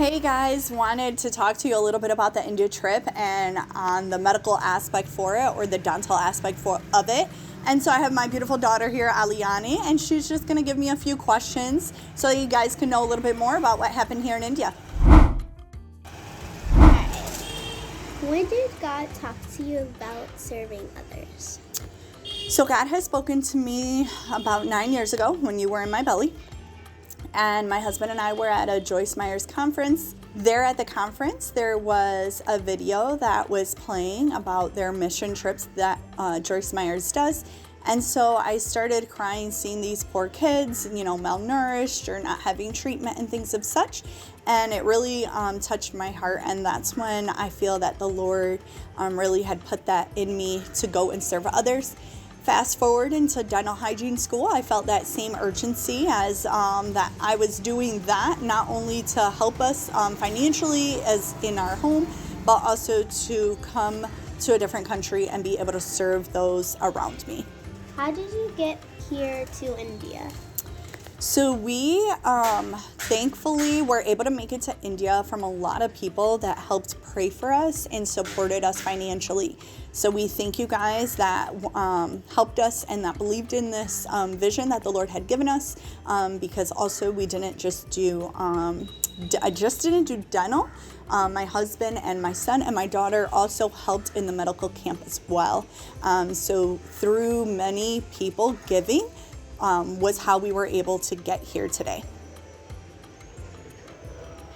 Hey guys, wanted to talk to you a little bit about the India trip and on the medical aspect for it, or the dental aspect of it. And so I have my beautiful daughter here, Aliani, and she's just going to give me a few questions so you guys can know a little bit more about what happened here in India. Hi. When did God talk to you about serving others? So God has spoken to me about 9 years ago when you were in my belly. And my husband and I were at a Joyce Meyer's conference. There at the conference, there was a video that was playing about their mission trips that Joyce Meyer's does. And so I started crying seeing these poor kids, malnourished or not having treatment and things of such. And it really touched my heart. And that's when I feel that the Lord really had put that in me to go and serve others. Fast forward into dental hygiene school, I felt that same urgency as that I was doing that, not only to help us financially as in our home, but also to come to a different country and be able to serve those around me. How did you get here to India? So we thankfully were able to make it to India from a lot of people that helped pray for us and supported us financially. So we thank you guys that helped us and that believed in this vision that the Lord had given us, because also we didn't just do, I just didn't do dental. My husband and my son and my daughter also helped in the medical camp as well. So through many people giving, was how we were able to get here today.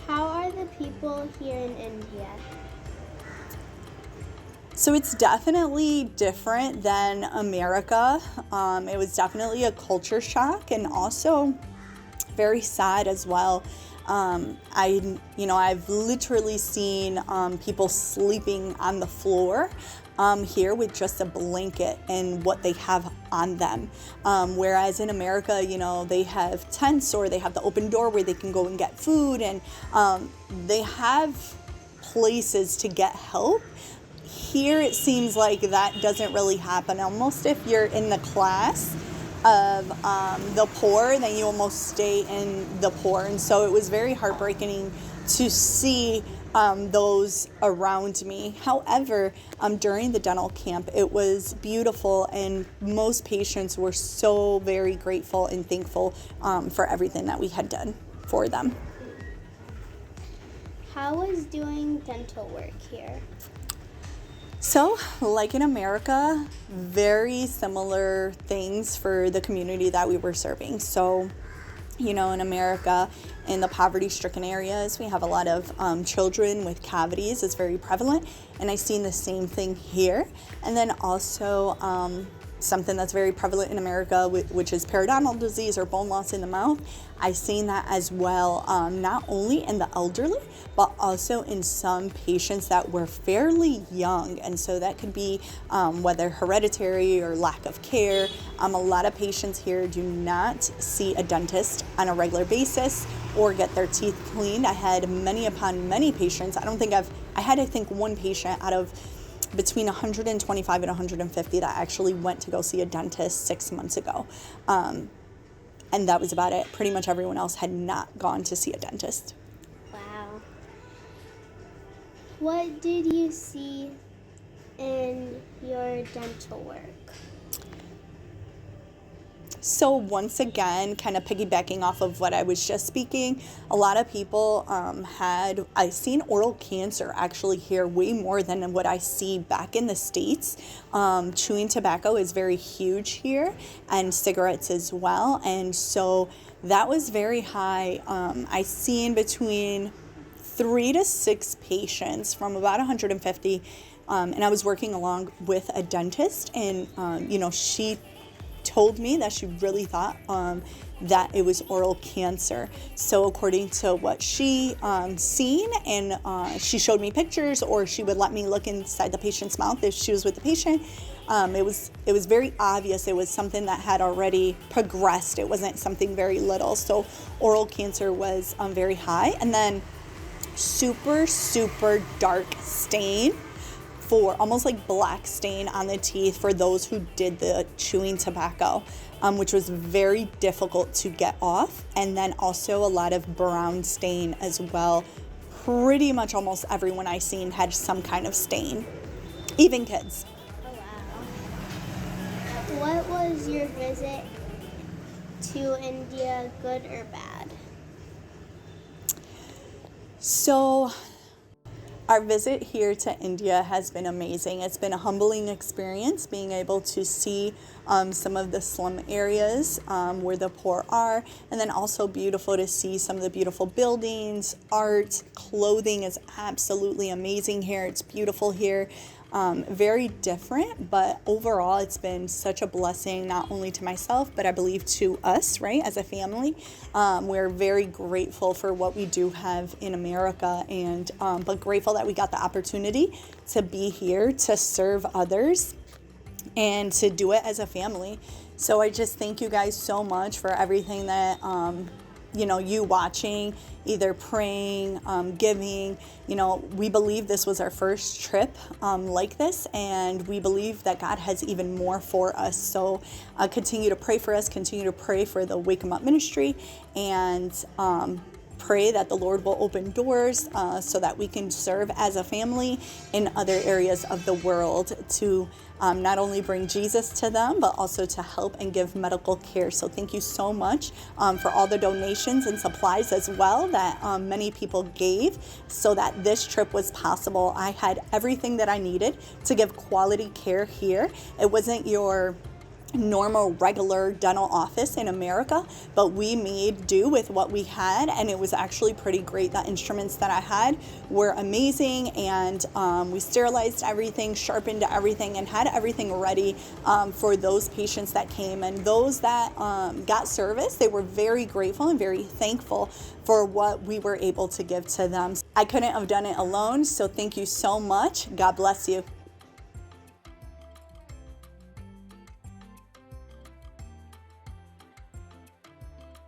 How are the people here in India? So it's definitely different than America. It was definitely a culture shock and also very sad as well. I've literally seen people sleeping on the floor here with just a blanket and what they have on them. Whereas in America, they have tents or they have the open door where they can go and get food, and they have places to get help. Here it seems like that doesn't really happen. Almost if you're in the class of the poor, then you almost stay in the poor. And so it was very heartbreaking to see those around me. However, during the dental camp, it was beautiful, and most patients were so very grateful and thankful for everything that we had done for them. How was doing dental work here? So, like in America, very similar things for the community that we were serving. So, in America, in the poverty-stricken areas, we have a lot of children with cavities. It's very prevalent, and I've seen the same thing here. And then also something that's very prevalent in America, which is periodontal disease or bone loss in the mouth. I've seen that as well, not only in the elderly, but also in some patients that were fairly young. And so that could be whether hereditary or lack of care. A lot of patients here do not see a dentist on a regular basis or get their teeth cleaned. I had many patients. I had one patient out of between 125 and 150 that actually went to go see a dentist 6 months ago. And that was about it. Pretty much everyone else had not gone to see a dentist. Wow. What did you see in your dental work? So once again, kind of piggybacking off of what I was just speaking, a lot of people I've seen oral cancer actually here way more than what I see back in the States. Chewing tobacco is very huge here, and cigarettes as well. And so that was very high. I seen between 3 to 6 patients from about 150. And I was working along with a dentist, and, she told me that she really thought that it was oral cancer. So according to what she seen, and she showed me pictures, or she would let me look inside the patient's mouth if she was with the patient, it was very obvious it was something that had already progressed. It wasn't something very little. So oral cancer was very high. And then super dark stain, for almost like black stain on the teeth for those who did the chewing tobacco, which was very difficult to get off. And then also a lot of brown stain as well pretty much almost everyone I seen had some kind of stain, even kids. Oh, wow. What was your visit to India, good or bad? So our visit here to India has been amazing. It's been a humbling experience being able to see some of the slum areas where the poor are, and then also beautiful to see some of the beautiful buildings, art, clothing is absolutely amazing here. It's beautiful here. Very different, but overall it's been such a blessing, not only to myself, but I believe to us, right, as a family. We're very grateful for what we do have in America, and but grateful that we got the opportunity to be here to serve others and to do it as a family. So I just thank you guys so much for everything that you watching, either praying, giving. We believe this was our first trip like this, and we believe that God has even more for us. So continue to pray for us, continue to pray for the Wake 'em Up ministry, and pray that the Lord will open doors so that we can serve as a family in other areas of the world to not only bring Jesus to them, but also to help and give medical care. So thank you so much for all the donations and supplies as well that many people gave so that this trip was possible. I had everything that I needed to give quality care here. It wasn't your normal regular dental office in America, but we made do with what we had, and it was actually pretty great. The instruments that I had were amazing, and we sterilized everything, sharpened everything, and had everything ready for those patients that came. And those that got service, they were very grateful and very thankful for what we were able to give to them. I couldn't have done it alone, so thank you so much. God bless you.